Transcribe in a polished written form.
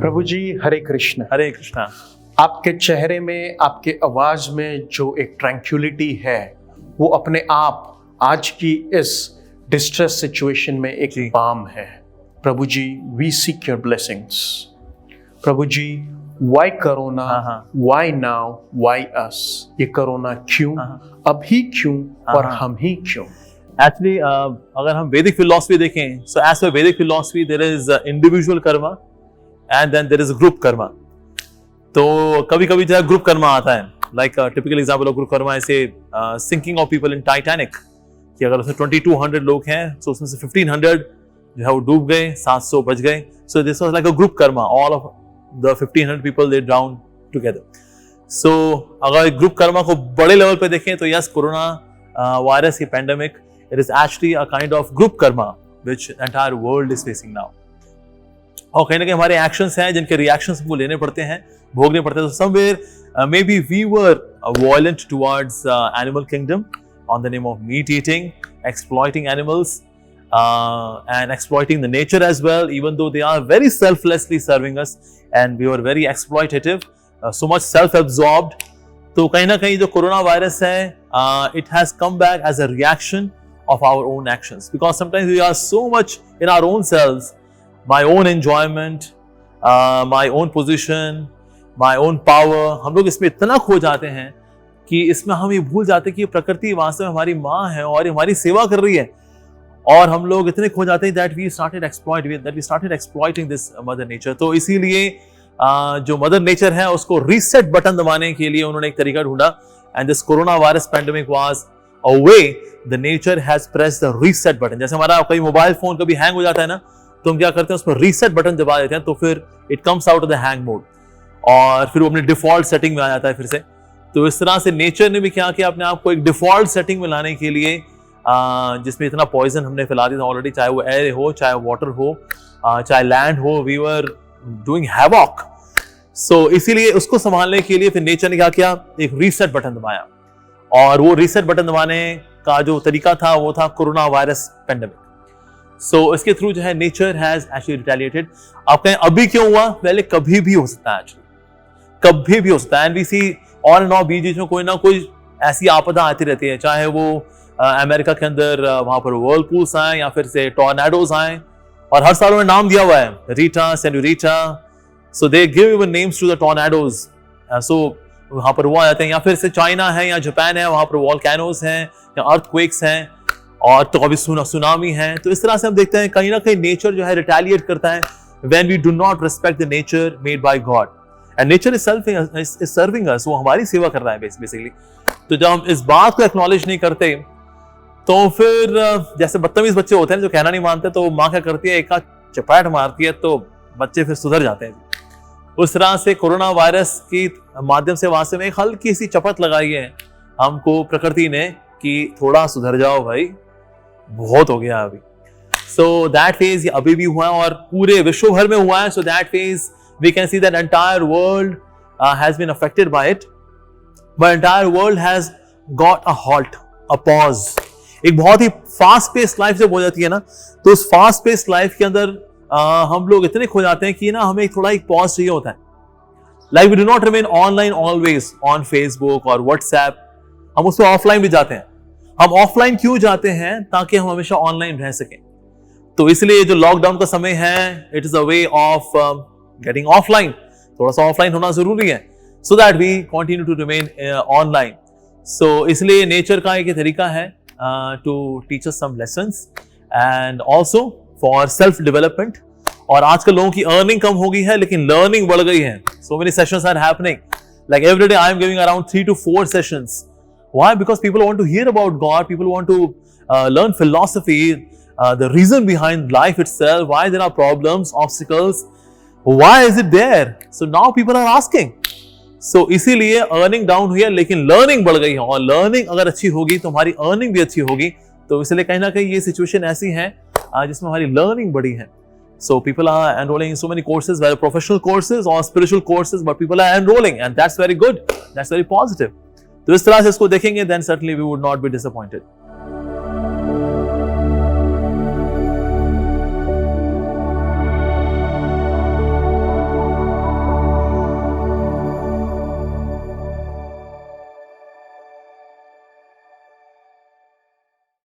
प्रभु जी, हरे कृष्ण। हरे कृष्णा। आपके चेहरे में, आपके आवाज में जो एक ट्रैंक्विलिटी है, वो अपने आप आज की इस डिस्ट्रेस सिचुएशन में एक बाम है। प्रभु जी, वी सीक योर ब्लेसिंग्स। प्रभु जी, why corona, why now, why us? ये कोरोना क्यों, अभी क्यों और हम ही क्यों? एक्चुअली अगर हम वैदिक फिलॉसफी देखें, सो एज पर Vedic philosophy there is individual karma and then there is group karma. तो कभी कभी जो है ग्रुप कर्मा आता है, like typical example of group karma ऐसे sinking of people in Titanic, कि अगर उसमें 2200 लोग हैं तो उसमें से 1500 जो है वो डूब गए, 700 बच गए। So this was like a group karma, all of the 1500 people they drown together. So अगर ग्रुप कर्मा को बड़े लेवल पे देखें तो यस, कोरोना वायरस की pandemic, it is actually a kind of group karma which the entire world is facing now. और कहीं ना कहीं हमारे एक्शंस हैं जिनके रिएक्शंस हमको लेने पड़ते हैं, भोगने पड़ते हैं। So somewhere maybe we were violent towards animal kingdom on the name of meat eating, exploiting animals and exploiting the nature as well, even though they are very selflessly serving us and we were very exploitative, so much self-absorbed. तो कहीं ना कहीं जो corona virus है, it has come back as a reaction of our own actions, because sometimes we are so much in our own selves, my own enjoyment, my own position, my own power. हम लोग इसमें इतना खो जाते हैं कि इसमें हम ये भूल जाते हैं कि प्रकृति वास्तव में हमारी माँ है और हमारी सेवा कर रही है, और हम लोग इतने खो जाते हैं that we started exploiting this mother nature. तो इसीलिए जो मदर नेचर है उसको रीसेट बटन दबाने के लिए उन्होंने एक तरीका ढूंढा, and this corona virus pandemic was a way the nature has pressed the reset button. जैसे हमारा कई मोबाइल फोन कभी हैंग हो जाता है ना, तो हम क्या करते हैं, उस पर रीसेट बटन दबा देते हैं, तो फिर it comes out of the hang mode और फिर वो अपने डिफॉल्ट सेटिंग में आ जाता है फिर से। तो इस तरह से नेचर ने भी क्या किया, अपने आप को एक डिफॉल्ट सेटिंग में लाने के लिए, जिसमें इतना पॉइजन हमने फैला दिया था ऑलरेडी, चाहे वो एयर हो, चाहे वाटर हो, चाहे लैंड हो, वी वर डूइंग हैवॉक। सो इसीलिए उसको संभालने के लिए फिर नेचर ने क्या किया, एक रीसेट बटन दबाया, और वो रीसेट बटन दबाने का जो तरीका था वो था कोरोना वायरस पैंडेमिक। सो इसके थ्रू जो है नेचर हैज एक्चुअली रिटेलिएटेड। आप कहें अभी क्यों हुआ, पहले कभी भी हो सकता है, एक्चुअली कभी भी हो सकता है। And we see on and off बीच में कोई ना कोई ऐसी आपदा आती रहती है, चाहे वो अमेरिका के अंदर वहां पर वर्लपूल्स आए या फिर से टॉर्नेडोज आए, और हर साल उन्हें नाम दिया हुआ है, Rita, senorita. So they give even names to the tornadoes. सो वहां पर वो आ जाते हैं, या फिर से चाइना है या जापान है, वहां पर वॉल्केनोज हैं या अर्थक्वेक्स हैं, और तो कभी सुनामी है। तो इस तरह से हम देखते हैं कहीं ना कहीं नेचर जो है रिटेलिएट करता है when we do not respect the nature made by God, and nature is serving us, वो हमारी सेवा कर रहा है बेसिकली। तो जब हम इस बात को एक्नॉलेज नहीं करते, तो फिर जैसे बदतमीज बच्चे होते हैं जो कहना नहीं मानते, तो माँ क्या करती है, एक आध चपेट मारती है तो बच्चे फिर सुधर जाते हैं। उस तरह से कोरोना वायरस की माध्यम से वास्तव में एक हल्की सी चपत लगाई है हमको प्रकृति ने कि थोड़ा सुधर जाओ भाई, बहुत हो गया अभी। सो दैट फेज अभी भी हुआ है और पूरे विश्व भर में हुआ है। So that phase we can see that entire world has been affected by it, but entire world has got a halt, a pause. एक बहुत ही फास्ट पेस लाइफ जब हो जाती है ना, तो उस फास्ट पेस लाइफ के अंदर हम लोग इतने खो जाते हैं कि ना हमें थोड़ा एक पॉज चाहिए होता है। Like we do not remain online always on Facebook और व्हाट्सएप, हम उसमें ऑफलाइन भी जाते हैं। हम ऑफलाइन क्यों जाते हैं, ताकि हम हमेशा ऑनलाइन रह सकें। तो इसलिए जो लॉकडाउन का समय है, it is a way of getting offline, थोड़ा सा ऑफलाइन होना जरूरी है, so that we continue to remain online. So इसलिए नेचर का एक तरीका है to teach us some lessons and also for self development. और आजकल लोगों की अर्निंग कम हो गई है लेकिन लर्निंग बढ़ गई है। So many sessions are happening, like every day I am giving around 3 to 4 sessions. Why? Because people want to hear about God, people want to learn philosophy, the reason behind life itself, why there are problems, obstacles, why is it there. So now people are asking. So इसीलिए earning down हुई है लेकिन learning बढ़ गई है, और learning अगर अच्छी होगी तो हमारी अर्निंग भी अच्छी होगी। तो इसलिए कहीं ना कहीं ये सिचुएशन ऐसी है जिसमें हमारी लर्निंग बढ़ी है। So people are enrolling in so many courses, whether professional courses or spiritual courses, but people are enrolling, and that's very good. That's very positive. तो इस तरह से इसको देखेंगे, then certainly we would not be disappointed.